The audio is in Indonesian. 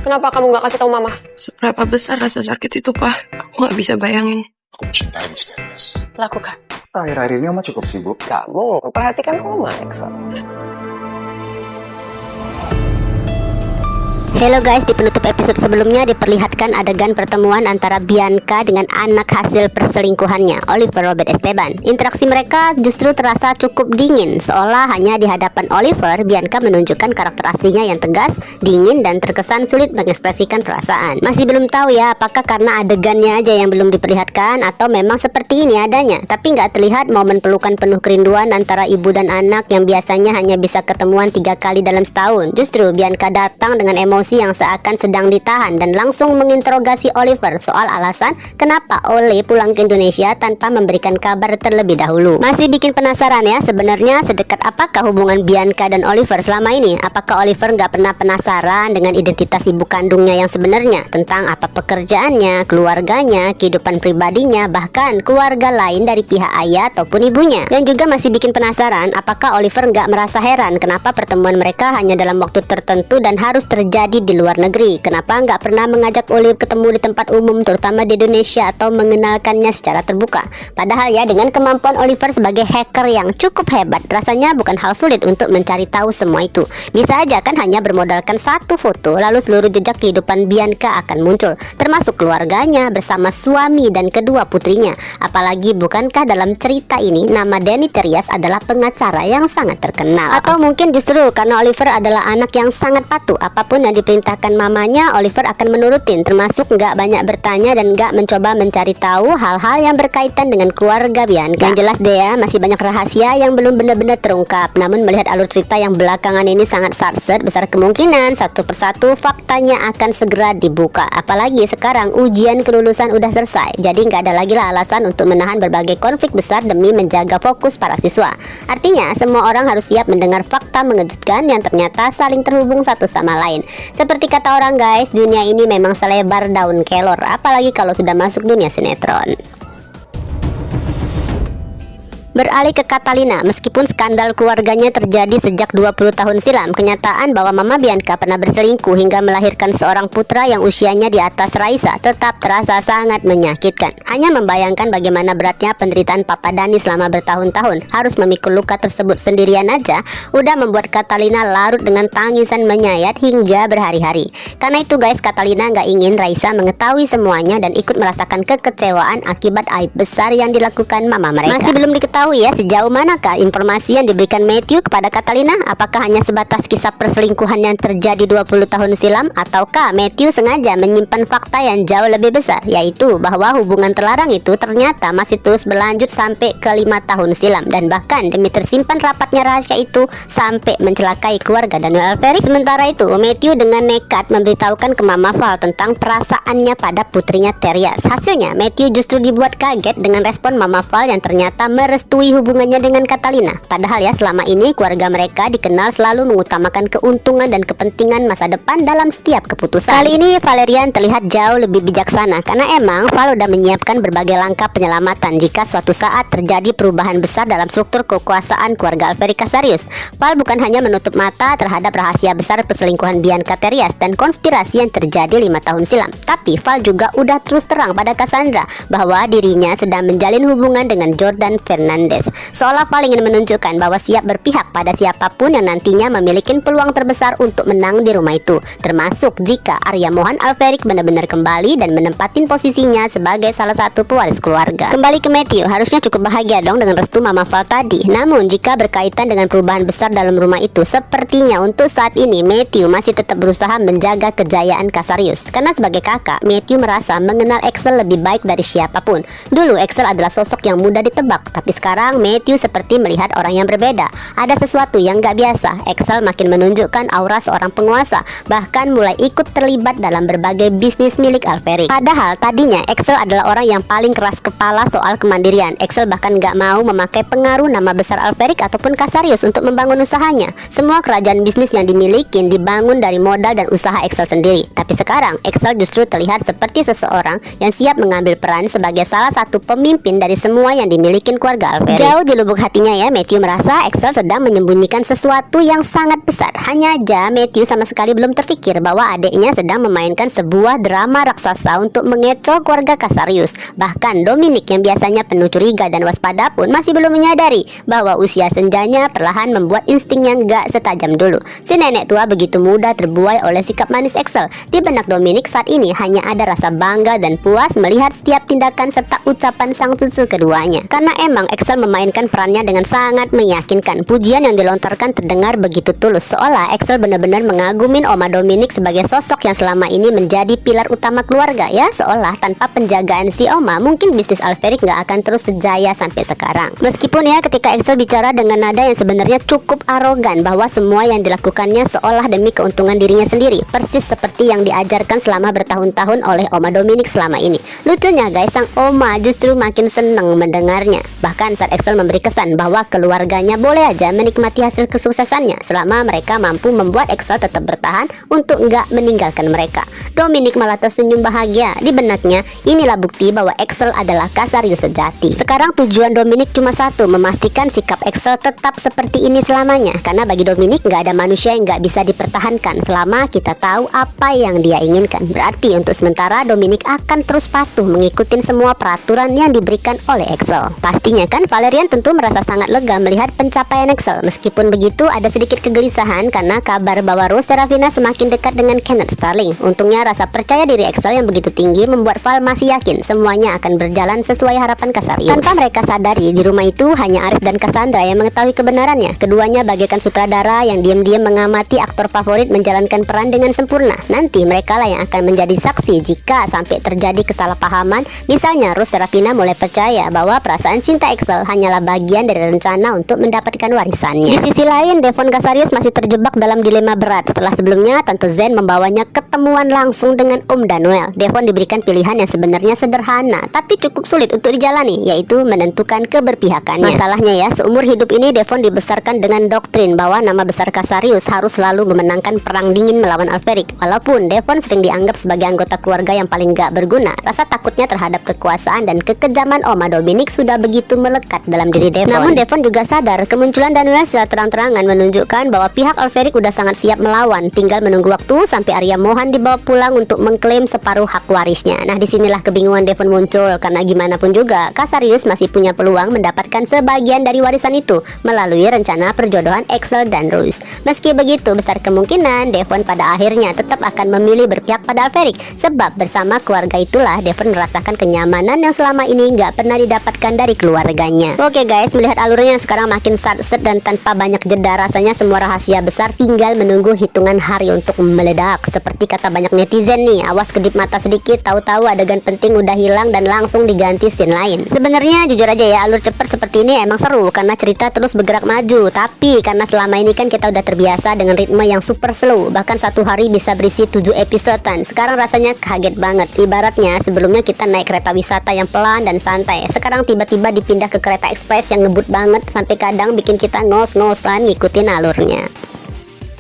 Kenapa kamu gak kasih tahu mama? Seberapa besar rasa sakit itu, Pak? Aku gak bisa bayangin. Aku mencintai Misterius. Lakukan. Akhir-akhir ini Oma cukup sibuk. Kamu perhatikan Oma, Excel. Halo guys, di penutup episode sebelumnya diperlihatkan adegan pertemuan antara Bianca dengan anak hasil perselingkuhannya, Oliver Robert Esteban. Interaksi mereka justru terasa cukup dingin, seolah hanya di hadapan Oliver, Bianca menunjukkan karakter aslinya yang tegas, dingin, dan terkesan sulit mengekspresikan perasaan. Masih belum tahu ya, apakah karena adegannya aja yang belum diperlihatkan, atau memang seperti ini adanya. Tapi nggak terlihat momen pelukan penuh kerinduan antara ibu dan anak yang biasanya hanya bisa ketemuan 3 kali dalam setahun. Justru Bianca datang dengan emosi yang seakan sedang ditahan dan langsung menginterogasi Oliver soal alasan kenapa Ole pulang ke Indonesia tanpa memberikan kabar terlebih dahulu. Masih bikin penasaran ya, sebenarnya sedekat apakah hubungan Bianca dan Oliver selama ini? Apakah Oliver nggak pernah penasaran dengan identitas ibu kandungnya yang sebenarnya, tentang apa pekerjaannya, keluarganya, kehidupan pribadinya, bahkan keluarga lain dari pihak ayah ataupun ibunya? Dan juga masih bikin penasaran apakah Oliver nggak merasa heran kenapa pertemuan mereka hanya dalam waktu tertentu dan harus terjadi di luar negeri. Kenapa nggak pernah mengajak Olive ketemu di tempat umum, terutama di Indonesia, atau mengenalkannya secara terbuka? Padahal ya, dengan kemampuan Oliver sebagai hacker yang cukup hebat, rasanya bukan hal sulit untuk mencari tahu semua itu. Bisa aja kan hanya bermodalkan satu foto, lalu seluruh jejak kehidupan Bianca akan muncul, termasuk keluarganya bersama suami dan kedua putrinya. Apalagi bukankah dalam cerita ini nama Danny Terias adalah pengacara yang sangat terkenal? Atau mungkin justru karena Oliver adalah anak yang sangat patuh, apapun yang diperintahkan mamanya, Oliver akan menurutin, termasuk nggak banyak bertanya dan nggak mencoba mencari tahu hal-hal yang berkaitan dengan keluarga Bianca. Yang jelas deh ya, masih banyak rahasia yang belum benar-benar terungkap. Namun melihat alur cerita yang belakangan ini sangat satset, besar kemungkinan satu persatu faktanya akan segera dibuka. Apalagi sekarang ujian kelulusan udah selesai, jadi nggak ada lagi lah alasan untuk menahan berbagai konflik besar demi menjaga fokus para siswa. Artinya semua orang harus siap mendengar fakta mengejutkan yang ternyata saling terhubung satu sama lain. Seperti kata orang guys, dunia ini memang selebar daun kelor, apalagi kalau sudah masuk dunia sinetron. Beralih ke Catalina, meskipun skandal keluarganya terjadi sejak 20 tahun silam, kenyataan bahwa Mama Bianca pernah berselingkuh hingga melahirkan seorang putra yang usianya di atas Raisa tetap terasa sangat menyakitkan. Hanya membayangkan bagaimana beratnya penderitaan Papa Dani selama bertahun-tahun, harus memikul luka tersebut sendirian aja, udah membuat Catalina larut dengan tangisan menyayat hingga berhari-hari. Karena itu guys, Catalina nggak ingin Raisa mengetahui semuanya dan ikut merasakan kekecewaan akibat aib besar yang dilakukan mama mereka. Masih belum diketahui ya sejauh manakah informasi yang diberikan Matthew kepada Catalina. Apakah hanya sebatas kisah perselingkuhan yang terjadi 20 tahun silam, ataukah Matthew sengaja menyimpan fakta yang jauh lebih besar, yaitu bahwa hubungan terlarang itu ternyata masih terus berlanjut sampai ke 5 tahun silam, dan bahkan demi tersimpan rapatnya rahasia itu sampai mencelakai keluarga Daniel Alferic. Sementara itu Matthew dengan nekat memberitahukan ke Mama Val tentang perasaannya pada putrinya Terias. Hasilnya Matthew justru dibuat kaget dengan respon Mama Val yang ternyata merestui hubungannya dengan Catalina. Padahal ya, selama ini keluarga mereka dikenal selalu mengutamakan keuntungan dan kepentingan masa depan dalam setiap keputusan. Kali ini Valerian terlihat jauh lebih bijaksana, karena emang Val udah menyiapkan berbagai langkah penyelamatan jika suatu saat terjadi perubahan besar dalam struktur kekuasaan keluarga Alferic Casarius. Val bukan hanya menutup mata terhadap rahasia besar perselingkuhan Bianca Terias dan konspirasi yang terjadi 5 tahun silam, tapi Val juga udah terus terang pada Cassandra bahwa dirinya sedang menjalin hubungan dengan Jordan Fernandez. Seolah Val ingin menunjukkan bahwa siap berpihak pada siapapun yang nantinya memiliki peluang terbesar untuk menang di rumah itu, termasuk jika Arya Mohan Alferic benar-benar kembali dan menempatin posisinya sebagai salah satu pewaris keluarga. Kembali ke Matthew, harusnya cukup bahagia dong dengan restu Mama Val tadi. Namun jika berkaitan dengan perubahan besar dalam rumah itu, sepertinya untuk saat ini Matthew masih tetap berusaha menjaga kejayaan Casarius. Karena sebagai kakak, Matthew merasa mengenal Excel lebih baik dari siapapun. Dulu Excel adalah sosok yang mudah ditebak, tapi sekarang Matthew seperti melihat orang yang berbeda. Ada sesuatu yang gak biasa. Excel makin menunjukkan aura seorang penguasa, bahkan mulai ikut terlibat dalam berbagai bisnis milik Alferic. Padahal tadinya Excel adalah orang yang paling keras kepala soal kemandirian. Excel bahkan gak mau memakai pengaruh nama besar Alferic ataupun Casarius untuk membangun usahanya. Semua kerajaan bisnis yang dimiliki dibangun dari modal dan usaha Excel sendiri. Tapi sekarang Excel justru terlihat seperti seseorang yang siap mengambil peran sebagai salah satu pemimpin dari semua yang dimiliki keluarga Alferic. Jauh di lubuk hatinya ya, Matthew merasa Axel sedang menyembunyikan sesuatu yang sangat besar. Hanya aja Matthew sama sekali belum terpikir bahwa adiknya sedang memainkan sebuah drama raksasa untuk mengecoh keluarga Casarius. Bahkan Dominic yang biasanya penuh curiga dan waspada pun masih belum menyadari bahwa usia senjanya perlahan membuat instingnya gak setajam dulu. Si nenek tua begitu mudah terbuai oleh sikap manis Axel. Di benak Dominic saat ini hanya ada rasa bangga dan puas melihat setiap tindakan serta ucapan sang cucu keduanya. Karena emang Axel memainkan perannya dengan sangat meyakinkan. Pujian yang dilontarkan terdengar begitu tulus, seolah Axel benar-benar mengagumin Oma Dominic sebagai sosok yang selama ini menjadi pilar utama keluarga ya. Seolah tanpa penjagaan si Oma mungkin bisnis Alferic gak akan terus sejaya sampai sekarang. Meskipun ya ketika Axel bicara dengan nada yang sebenarnya cukup arogan bahwa semua yang dilakukannya seolah demi keuntungan dirinya sendiri, persis seperti yang diajarkan selama bertahun-tahun oleh Oma Dominic selama ini. Lucunya guys, sang Oma justru makin senang mendengarnya. Bahkan saat Axel memberi kesan bahwa keluarganya boleh aja menikmati hasil kesuksesannya selama mereka mampu membuat Axel tetap bertahan untuk nggak meninggalkan mereka. Dominic malah tersenyum bahagia. Di benaknya, inilah bukti bahwa Axel adalah Casarius sejati. Sekarang tujuan Dominic cuma satu, memastikan sikap Axel tetap seperti ini selamanya. Karena bagi Dominic nggak ada manusia yang nggak bisa dipertahankan selama kita tahu apa yang dia inginkan. Berarti untuk sementara Dominic akan terus patuh mengikuti semua peraturan yang diberikan oleh Axel. Pastinya kan Valerian tentu merasa sangat lega melihat pencapaian Axel. Meskipun begitu ada sedikit kegelisahan karena kabar bahwa Rose Serafina semakin dekat dengan Kenneth Starling. Untungnya rasa percaya diri Axel yang begitu tinggi membuat Val masih yakin semuanya akan berjalan sesuai harapan Casarius. Tanpa mereka sadari, di rumah itu hanya Aris dan Cassandra yang mengetahui kebenarannya. Keduanya bagaikan sutradara yang diam-diam mengamati aktor favorit menjalankan peran dengan sempurna. Nanti mereka lah yang akan menjadi saksi jika sampai terjadi kesalahpahaman. Misalnya Rose Serafina mulai percaya bahwa perasaan cinta Axel hanyalah bagian dari rencana untuk mendapatkan warisannya. Di sisi lain, Devon Casarius masih terjebak dalam dilema berat setelah sebelumnya Tante Zen membawanya ketemuan langsung dengan Om Danuel. Devon diberikan pilihan yang sebenarnya sederhana tapi cukup sulit untuk dijalani, yaitu menentukan keberpihakannya. Masalahnya ya, seumur hidup ini Devon dibesarkan dengan doktrin bahwa nama besar Casarius harus selalu memenangkan perang dingin melawan Alferic. Walaupun Devon sering dianggap sebagai anggota keluarga yang paling gak berguna, rasa takutnya terhadap kekuasaan dan kekejaman Oma Dominic sudah begitu melekat dalam diri Devon. Namun Devon juga sadar kemunculan Danuel secara terang-terangan menunjukkan bahwa pihak Alferic udah sangat siap melawan. Tinggal menunggu waktu sampai Arya Mohan dibawa pulang untuk mengklaim separuh hak warisnya. Nah, disinilah kebingungan Devon muncul karena gimana pun juga Casarius masih punya peluang mendapatkan sebagian dari warisan itu melalui rencana perjodohan Axel dan Rose. Meski begitu, besar kemungkinan Devon pada akhirnya tetap akan memilih berpihak pada Alferic, sebab bersama keluarga itulah Devon merasakan kenyamanan yang selama ini nggak pernah didapatkan dari keluarganya. Oke guys, melihat alurnya yang sekarang makin satset dan tanpa banyak jeda, rasanya semua rahasia besar tinggal menunggu hitungan hari untuk meledak. Seperti kata banyak netizen nih, awas kedip mata sedikit, tahu-tahu adegan penting udah hilang dan langsung diganti scene lain. Sebenarnya jujur aja ya, alur cepat seperti ini emang seru karena cerita terus bergerak maju. Tapi karena selama ini kan kita udah terbiasa dengan ritme yang super slow, bahkan satu hari bisa berisi 7 episodean. Sekarang rasanya kaget banget. Ibaratnya sebelumnya kita naik kereta wisata yang pelan dan santai, sekarang tiba-tiba dipindah ke kereta ekspres yang ngebut banget sampai kadang bikin kita ngos-ngosan ngikutin alurnya.